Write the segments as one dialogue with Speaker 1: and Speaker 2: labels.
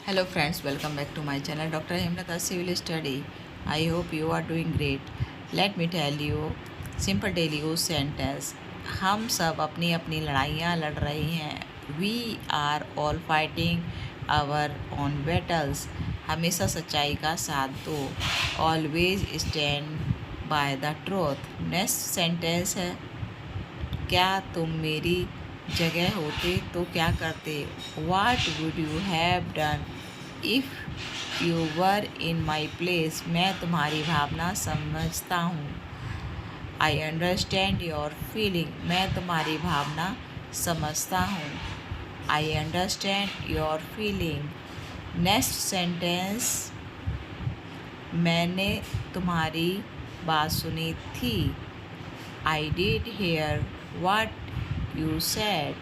Speaker 1: Hello friends, welcome back to my channel Dr. Hemlata Civil Study. I hope you are doing great. Let me tell you simple daily use sentence. हम सब अपनी अपनी लड़ाइयाँ लड़ रहे हैं. We are all fighting our own battles. हमेशा सच्चाई का साथ दो. Always stand by the truth. Next sentence है, क्या तुम मेरी जगह होते तो क्या करते? What would you have done if you were in my place? मैं तुम्हारी भावना समझता हूँ. I understand your feeling. मैं तुम्हारी भावना समझता हूँ. I understand your feeling. Next sentence, मैंने तुम्हारी बात सुनी थी. I did hear what you said.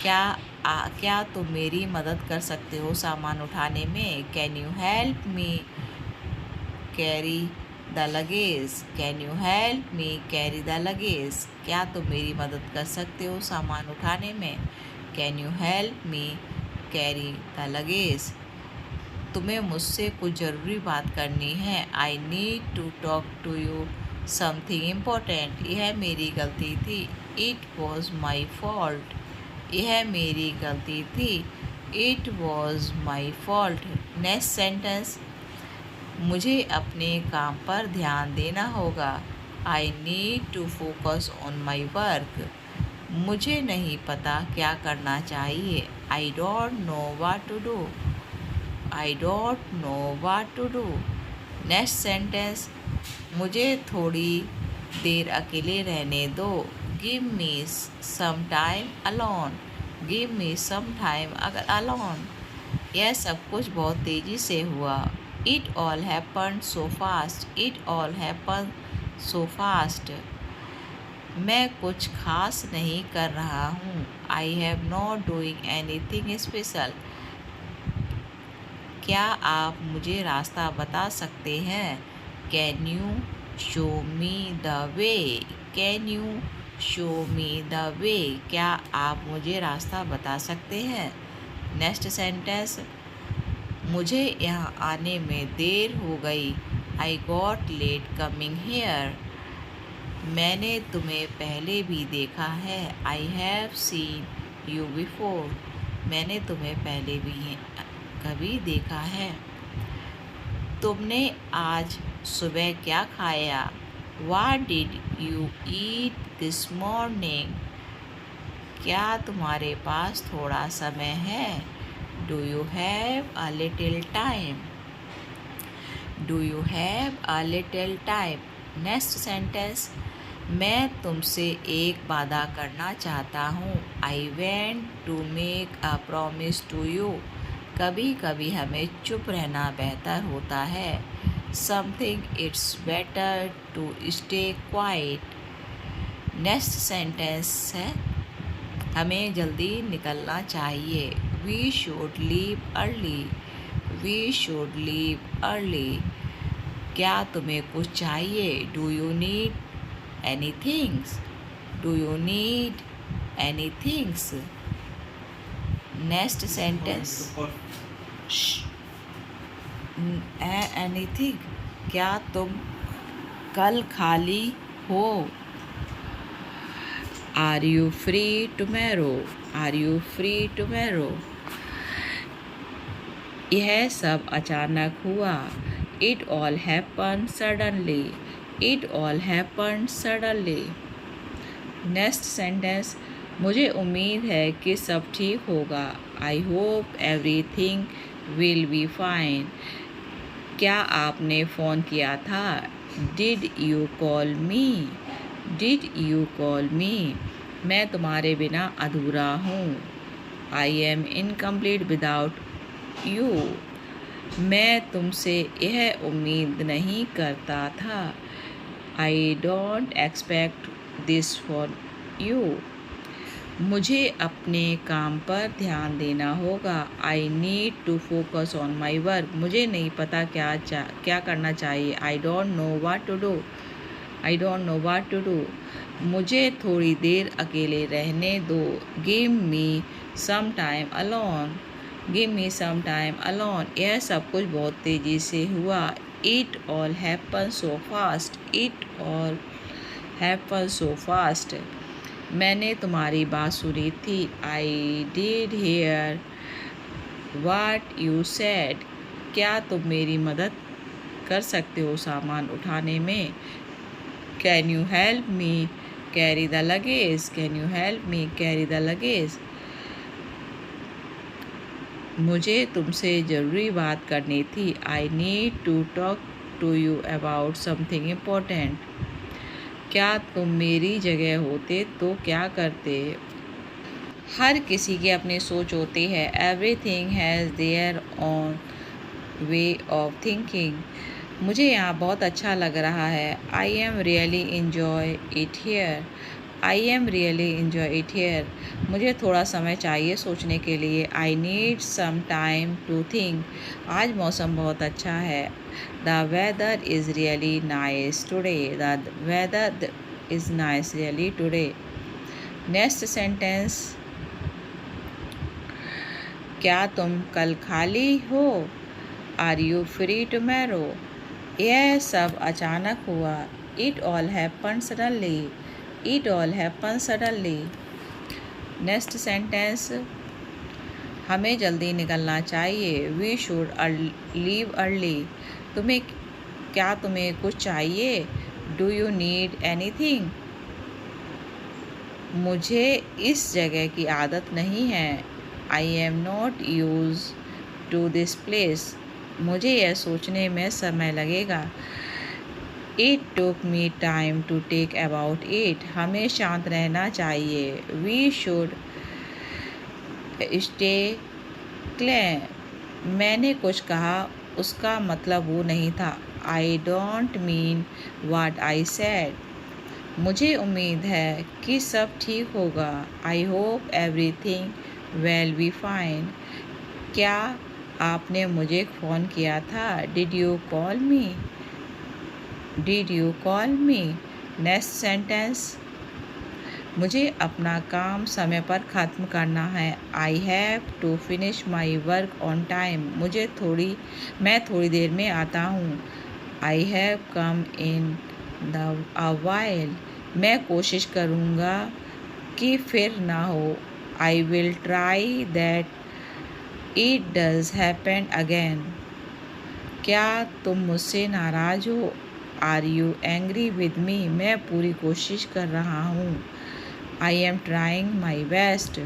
Speaker 1: क्या तुम मेरी मदद कर सकते हो सामान उठाने में? Can you help me carry the luggage? Can you help me carry the luggage? क्या तुम मेरी मदद कर सकते हो सामान उठाने में? Can you help me carry the luggage? तुम्हें मुझसे कुछ ज़रूरी बात करनी है. I need to talk to you something important. यह मेरी गलती थी. It was my fault. यह मेरी गलती थी. It was my fault. Next sentence, मुझे अपने काम पर ध्यान देना होगा. I need to focus on my work. मुझे नहीं पता क्या करना चाहिए. I don't know what to do. I don't know what to do. Next sentence, मुझे थोड़ी देर अकेले रहने दो. Give me some time alone. Give me some time alone. यह सब कुछ बहुत तेज़ी से हुआ. It all happened so fast. It all happened so fast. मैं कुछ खास नहीं कर रहा हूँ. I have not doing anything special. क्या आप मुझे रास्ता बता सकते हैं? Can you show me the way? Can you show me the way? क्या आप मुझे रास्ता बता सकते हैं? नेक्स्ट सेंटेंस, मुझे यहाँ आने में देर हो गई. I got late coming here. मैंने तुम्हें पहले भी देखा है. I have seen you before. मैंने तुम्हें पहले भी कभी देखा है. तुमने आज सुबह क्या खाया? What did you eat this morning? क्या तुम्हारे पास थोड़ा समय है? Do you have a little time? Do you have a little time? Next sentence, मैं तुमसे एक वादा करना चाहता हूँ. I want to make a promise to you. कभी कभी हमें चुप रहना बेहतर होता है. Something it's better to stay quiet. Next sentence है, हमें जल्दी निकलना चाहिए. We should leave early. We should leave early. क्या तुम्हें कुछ चाहिए? Do you need anything? Do you need anything? Next sentence, anything. क्या तुम कल खाली हो? Are you free tomorrow? Are you free tomorrow? यह सब अचानक हुआ. It all happened suddenly. It all happened suddenly. Next sentence, मुझे उम्मीद है कि सब ठीक होगा. I hope everything will be fine. क्या आपने फ़ोन किया था? Did you call me? Did you call me? मैं तुम्हारे बिना अधूरा हूँ. I am incomplete without you. मैं तुमसे यह उम्मीद नहीं करता था. I don't expect this for you. मुझे अपने काम पर ध्यान देना होगा. I need to focus on my work. मुझे नहीं पता क्या करना चाहिए. I don't know what to do. I don't know what to do. मुझे थोड़ी देर अकेले रहने दो. Give me some time alone. Give me some time alone. यह सब कुछ बहुत तेज़ी से हुआ। It all happen so fast. It all happen so fast. मैंने तुम्हारी बात सुनी थी। I did hear what you said. क्या तुम मेरी मदद कर सकते हो सामान उठाने में? Can you help me carry the luggage. Can you help me carry the luggage. मुझे तुमसे ज़रूरी बात करनी थी। I need to talk to you about something important. क्या तुम मेरी जगह होते तो क्या करते? हर किसी की अपनी सोच होती है। Everything has their own way of thinking. मुझे यहाँ बहुत अच्छा लग रहा है। I am really enjoy it here. I am really enjoy it here. मुझे थोड़ा समय चाहिए सोचने के लिए। I need some time to think. आज मौसम बहुत अच्छा है। The weather is really nice today. The weather is nice really today. Next sentence, क्या तुम कल खाली हो? Are you free tomorrow? यह सब अचानक हुआ। It all happen suddenly. It all happen suddenly. Next sentence, हमें जल्दी निकलना चाहिए। We should leave early. तुम्हें कुछ चाहिए? Do you need anything? मुझे इस जगह की आदत नहीं है। I am not use to this place. मुझे यह सोचने में समय लगेगा। It took me time to take about it. हमें शांत रहना चाहिए। We should stay claim. मैंने कुछ कहा, उसका मतलब वो नहीं था। I don't mean what I said. मुझे उम्मीद है कि सब ठीक होगा। I hope everything will be fine. क्या आपने मुझे फ़ोन किया था? Did you call me? Did you call me? Next sentence, मुझे अपना काम समय पर ख़त्म करना है। I have to finish my work on time. मैं थोड़ी देर में आता हूँ। I have come in a while. मैं कोशिश करूँगा कि फिर ना हो। I will try that it does happen again. क्या तुम मुझसे नाराज़ हो? Are you angry with me? मैं पूरी कोशिश कर रहा हूँ। I am trying my best.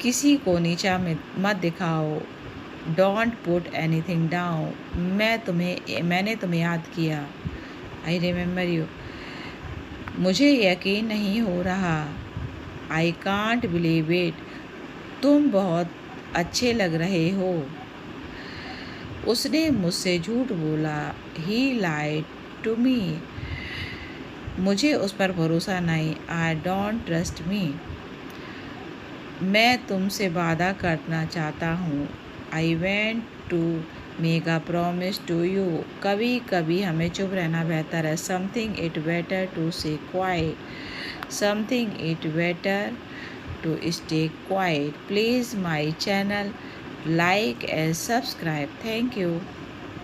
Speaker 1: किसी को नीचा मत दिखाओ। Don't put anything down. मैंने तुम्हें याद किया। I remember you. मुझे यकीन नहीं हो रहा। I can't believe it. तुम बहुत अच्छे लग रहे हो। उसने मुझसे झूठ बोला। He lied to me. मुझे उस पर भरोसा नहीं। I don't trust me. मैं तुमसे वादा करना चाहता हूँ। I went to make a promise to you. कभी कभी हमें चुप रहना बेहतर है। Something it better to say quite. Something it better to stay quiet. Please my channel, like and subscribe. Thank you.